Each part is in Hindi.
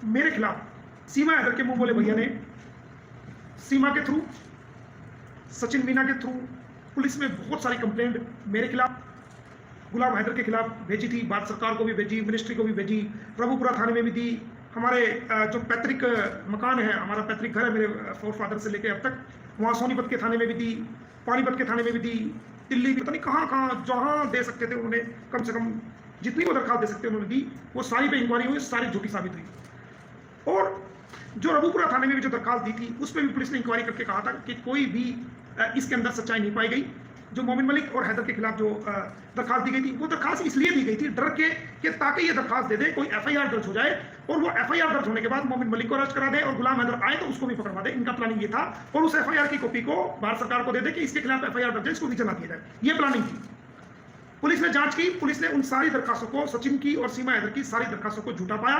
मेरे खिलाफ सीमा हैदर के मुंह बोले भैया ने सीमा के थ्रू, सचिन मीना के थ्रू पुलिस में बहुत सारी कंप्लेंट मेरे खिलाफ, गुलाम हैदर के खिलाफ भेजी थी। भारत सरकार को भी भेजी, मिनिस्ट्री को भी भेजी, प्रभुपुरा थाने में भी दी। हमारे जो पैतृक मकान है, हमारा पैतृक घर है मेरे फोर फादर से लेकर अब तक, वहाँ सोनीपत के थाने में भी दी, पानीपत के थाने में भी दी, दिल्ली पता नहीं कहाँ कहाँ जहाँ दे सकते थे उन्होंने, कम से कम जितनी वो दरखास्त दे सकते उन्होंने दी। वो सारी पे इंक्वायरी हुई, सारी झूठी साबित हुई। और जो रघुपुरा थाने में भी जो दरखास्त दी थी उस पर भी पुलिस ने इंक्वायरी करके कहा था कि कोई भी इसके अंदर सच्चाई नहीं पाई गई। जो मोमिन मलिक और हैदर के खिलाफ जो दरखास्त दी गई थी, वो दरखास्त इसलिए दी गई थी डर के कि ताकि ये दरखास्त दे दे, कोई एफआईआर दर्ज हो जाए और वो एफआईआर दर्ज होने के बाद मोमिन मलिक को अरेस्ट करा दे और गुलाम हैदर आए तो उसको भी पकड़वा दे। इनका प्लानिंग ये था। और उस एफआईआर की कॉपी को भारत सरकार को दे दे कि इसके खिलाफ एफआईआर दर्ज है, इसको भी जला दिया जाए। ये प्लानिंग थी। पुलिस ने जांच की, पुलिस ने उन सारी दरखास्तों को, सचिन की और सीमा हैदर की सारी दरखास्तों को झूठा पाया।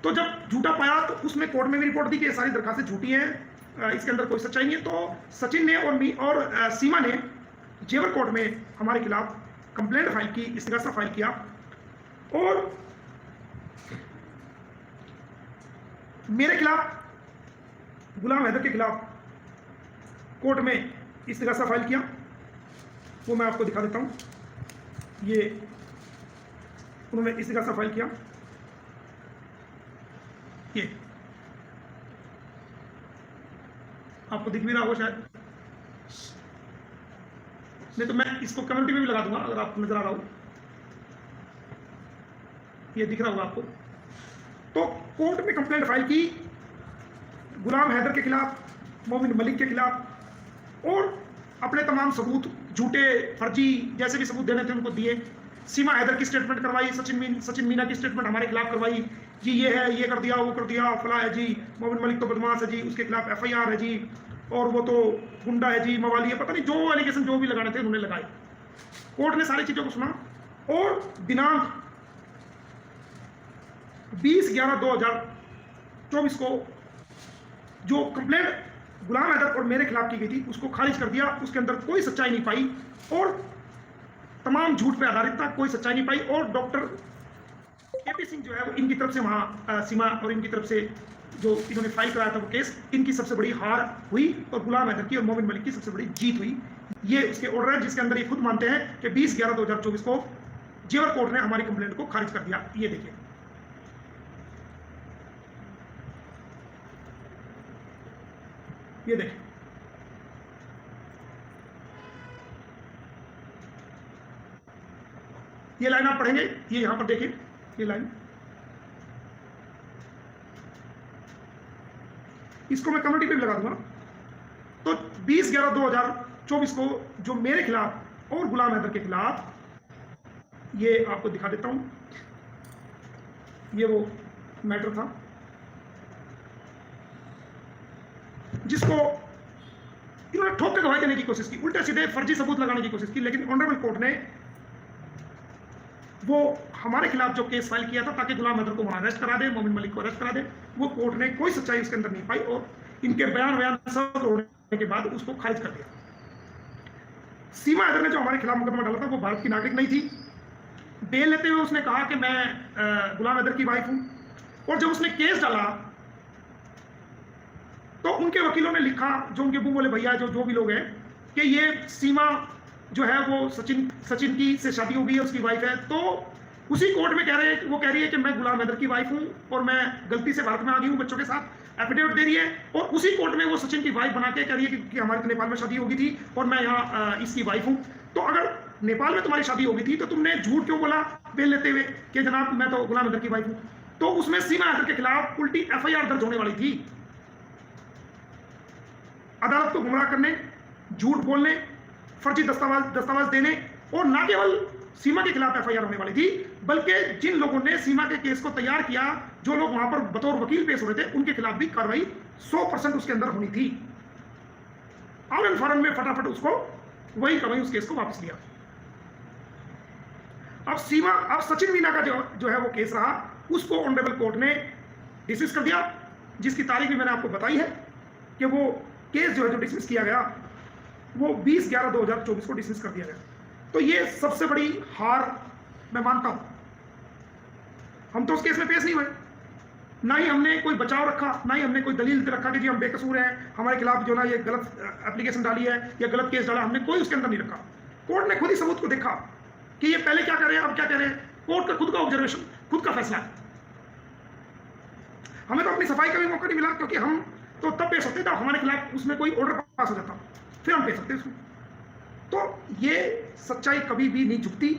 तो जब झूठा पाया तो उसमें कोर्ट में भी रिपोर्ट दी कि ये सारी दरखास्तें झूठी हैं, इसके अंदर कोई सच्चाई नहीं है। तो सचिन ने और सीमा ने जेवर कोर्ट में हमारे खिलाफ कंप्लेंट फाइल की, इस्तिगासा फाइल किया और मेरे खिलाफ, गुलाम हैदर के खिलाफ कोर्ट में इस्तिगासा फाइल किया। वो मैं आपको दिखा देता हूं। ये उन्होंने इस्तिगासा फाइल किया, ये आपको दिख भी रहा होगा शायद, नहीं तो मैं इसको कम्युनिटी में भी लगा दूंगा अगर आपको नजर आ रहा हो। ये दिख रहा होगा आपको। तो कोर्ट में कंप्लेंट फाइल की गुलाम हैदर के खिलाफ, मोमिन मलिक के खिलाफ, और अपने तमाम सबूत, झूठे फर्जी जैसे भी सबूत देने थे उनको दिए। सीमा हैदर की स्टेटमेंट करवाई, सचिन मीना की स्टेटमेंट हमारे खिलाफ करवाई, जी ये है, ये कर दिया, वो कर दिया, फला है जी, मोमिन मलिक तो बदमाश है जी, उसके खिलाफ एफआईआर है जी, और वो तो गुंडा है जी, मवाली है, पता नहीं जो एलिगेशन जो भी लगाने थे उन्होंने लगाए। कोर्ट ने सारी चीजों को सुना और दिनांक 20/11/2024 को जो कंप्लेंट गुलाम हैदर और मेरे खिलाफ की गई थी उसको खारिज कर दिया। उसके अंदर कोई सच्चाई नहीं पाई और तमाम झूठ पे आधारित था, कोई सच्चाई नहीं पाई। और डॉक्टर केपी सिंह जो है वो इनकी तरफ से वहां सीमा और इनकी तरफ से जो इन्होंने फाइल कराया था वो केस, इनकी सबसे बड़ी हार हुई और गुलाम हैदर की और मोमिन मलिक की सबसे बड़ी जीत हुई। ये उसके ऑर्डर है जिसके अंदर ये खुद मानते हैं कि 20/11/2024 को जेवर कोर्ट ने हमारी कंप्लेंट को खारिज कर दिया। ये देखिए, ये देखें, ये लाइन आप पढ़ेंगे, ये यहां पर देखिए, ये लाइन, इसको मैं कमेटी पे भी लगा दूंगा। तो 20/11/2024 को जो मेरे खिलाफ और गुलाम हैदर के खिलाफ, ये आपको दिखा देता हूं, ये वो मैटर था जिसको इन्होंने ठोक के गवाही देने की कोशिश की, उल्टे सीधे फर्जी सबूत लगाने की कोशिश की। लेकिन ऑनरेबल कोर्ट ने वो हमारे खिलाफ जो केस फाइल किया था ताकि गुलाम हैदर को वहां अरेस्ट करा दे, मोमिन मलिक को अरेस्ट करा दे, वो कोर्ट ने कोई सच्चाई उसके अंदर नहीं पाई और इनके बयान सब होने के बाद उसको खारिज कर दिया। सीमा हैदर ने जो हमारे खिलाफ मुकदमा डाला था वो भारत की नागरिक नहीं थी। बेल लेते हुए उसने कहा कि मैं गुलाम हैदर की वाइफ हूं। और जब उसने केस डाला तो उनके वकीलों ने लिखा, जो उनके मुंह बोले भैया जो भी लोग हैं, कि ये सीमा जो है वो सचिन की से शादी हो गई है, उसकी वाइफ है। तो उसी कोर्ट में वो कह रही है कि मैं गुलाम हैदर की वाइफ हूं और मैं गलती से भारत में आ गई हूं बच्चों के साथ, एफिडेविट दे रही है। और उसी कोर्ट में वो सचिन की वाइफ बना के कह रही है कि हमारी तो नेपाल में शादी हो गई थी और मैं यहाँ इसकी वाइफ हूं। तो अगर नेपाल में तुम्हारी शादी हो गई थी तो तुमने झूठ क्यों बोला बेल लेते हुए कि जनाब मैं तो गुलाम हैदर की वाइफ हूं? तो उसमें सीमा हैदर के खिलाफ उल्टी एफआईआर दर्ज होने वाली थी। अदालत को गुमराह करने, झूठ बोलने, फर्जी दस्तावेज देने, और न केवल सीमा के खिलाफ एफआईआर होने वाली थी बल्कि जिन लोगों ने सीमा के केस को तैयार किया, जो लोग वहां पर बतौर वकील पेश हो रहे थे, उनके खिलाफ भी कार्रवाई 100% उसके अंदर होनी थी। आनंद फारन में फटाफट उसको वही कार्रवाई उस केस को वापस लिया। अब सचिन मीना का जो है वो केस रहा, उसको ऑनरेबल कोर्ट ने डिसमिस कर दिया, जिसकी तारीख भी मैंने आपको बताई है कि वो केस जो है जो डिसमिस किया गया वो 20/11/2024 को डिसमिस कर दिया गया। तो ये सबसे बड़ी हार मैं मानता हूं। हम तो उस केस में पेश नहीं हुए, ना ही हमने कोई बचाव रखा, ना ही हमने कोई दलील रखा कि जी हम बेकसूर हैं, हमारे खिलाफ जो ना ये गलत एप्लीकेशन डाली है या गलत केस डाला, हमने कोई उसके अंदर नहीं रखा। कोर्ट ने खुद ही सबूत को देखा कि ये पहले क्या कर रहे हैं, अब क्या कह रहे हैं। कोर्ट का खुद का ऑब्जर्वेशन, खुद का फैसला है। हमें तो अपनी सफाई का भी मौका नहीं मिला, क्योंकि हम तो तब पेश होते थे हमारे खिलाफ उसमें कोई ऑर्डर पास हो जाता, फिर हम पेश होते उसमें। तो ये सच्चाई कभी भी नहीं झुकती,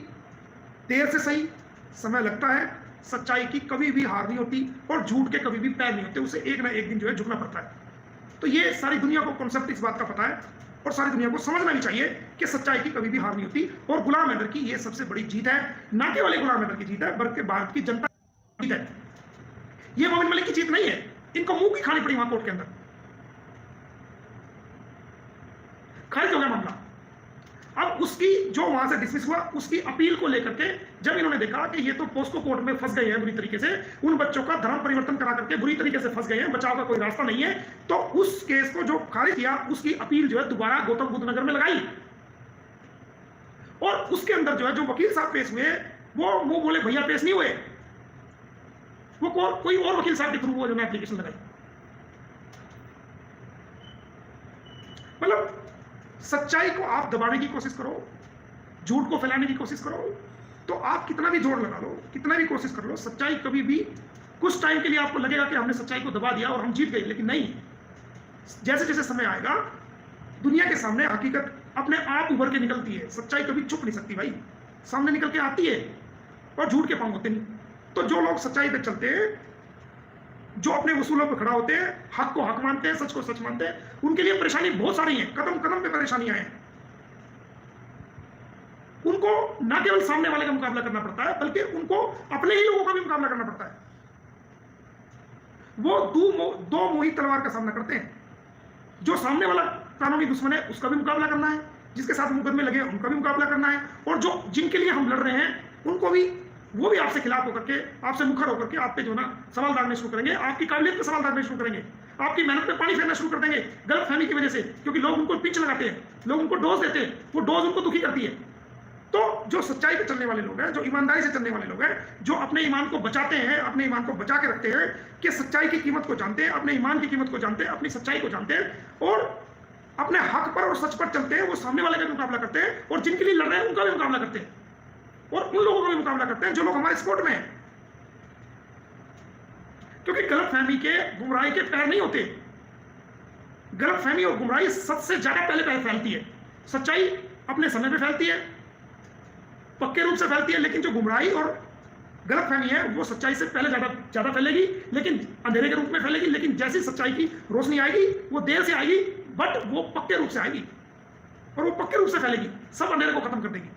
देर से सही, समय लगता है। सच्चाई की कभी भी हार नहीं होती और झूठ के कभी भी पैर नहीं होते, उसे एक ना एक दिन जो है झुकना पड़ता है। तो ये सारी दुनिया को कॉन्सेप्ट इस बात का पता है और सारी दुनिया को समझना भी चाहिए कि सच्चाई की कभी भी हार नहीं होती। और गुलाम हैदर की ये सबसे बड़ी जीत है, ना केवल गुलाम हैदर की जीत है बल्कि भारत की जनता की जीत है। ये मोमिन मलिक की जीत नहीं है, इनको मुंह की खानी पड़ी वहां कोर्ट के अंदर। खारिज हो गया मामला। अब उसकी जो वहां से डिसमिस हुआ, उसकी अपील को लेकर के जब इन्होंने देखा कि ये तो पोस्को कोर्ट में फंस गए हैं बुरी तरीके से, उन बच्चों का धर्म परिवर्तन करा करके बुरी तरीके से फंस गए हैं, बचाव का कोई रास्ता नहीं है, तो उस केस को जो खारिज किया, उसकी अपील जो है दोबारा गौतम बुद्ध नगर में लगाई। और उसके अंदर जो है जो वकील साहब पेश हुए, वो मुंह बोले भैया पेश नहीं हुए, वो कोई और वकील साहब के थ्रू वो जो है एप्लीकेशन लगाई। मतलब सच्चाई को आप दबाने की कोशिश करो, झूठ को फैलाने की कोशिश करो, तो आप कितना भी जोर लगा लो, कितना भी कोशिश कर लो, सच्चाई कभी भी कुछ टाइम के लिए आपको लगेगा कि हमने सच्चाई को दबा दिया और हम जीत गए, लेकिन नहीं। जैसे जैसे समय आएगा, दुनिया के सामने हकीकत अपने आप उभर के निकलती है। सच्चाई कभी छुप नहीं सकती भाई, सामने निकल के आती है और झूठ के पांव होते नहीं। तो जो लोग सच्चाई पे चलते हैं, जो अपने उसूलों पर खड़ा होते हैं, हक को हक मानते हैं, सच को सच मानते हैं, उनके लिए परेशानी बहुत सारी है, कदम कदम पे परेशानियां हैं। उनको ना केवल सामने वाले का मुकाबला करना पड़ता है, बल्कि उनको अपने ही लोगों का भी मुकाबला करना पड़ता है। वो दो मुही तलवार का सामना करते हैं। जो सामने वाला कानूनी दुश्मन है उसका भी मुकाबला करना है, जिसके साथ मुकदमे लगे उनका भी मुकाबला करना है, और जो जिनके लिए हम लड़ रहे हैं उनको भी, वो भी आपसे खिलाफ होकर के, आपसे मुखर होकर के आप पे जो ना सवाल दागने शुरू करेंगे, आपकी काबिलियत पे सवाल दागने शुरू करेंगे, आपकी मेहनत पे पानी फेरना शुरू कर देंगे गलत फहमी की वजह से, क्योंकि लोग उनको पिंच लगाते हैं, लोग उनको डोज देते हैं, वो डोज उनको दुखी करती है। तो जो सच्चाई पे चलने वाले लोग हैं, जो ईमानदारी से चलने वाले लोग हैं, जो अपने ईमान को बचाते हैं, अपने ईमान को बचा के रखते हैं, कि सच्चाई की कीमत को जानते हैं, अपने ईमान की कीमत को जानते हैं, अपनी सच्चाई को जानते हैं और अपने हक पर और सच पर चलते हैं, वो सामने वाले का भी मुकाबला करते हैं और जिनके लिए लड़ रहे हैं उनका भी मुकाबला करते हैं, और उन लोगों का भी मुकाबला करते हैं जो लोग हमारे सपोर्ट में हैं। क्योंकि गलतफहमी के, गुमराही के पैर नहीं होते। गलतफहमी और गुमराही सच से ज्यादा पहले फैलती है, सच्चाई अपने समय पे फैलती है, पक्के रूप से फैलती है, लेकिन जो गुमराही और गलतफहमी है वो सच्चाई से पहले ज्यादा फैलेगी, लेकिन अंधेरे के रूप में फैलेगी। लेकिन जैसी सच्चाई की रोशनी आएगी वो देर से आएगी, बट वो पक्के रूप से आएगी और वो पक्के रूप से फैलेगी, सब अंधेरे को खत्म कर देगी।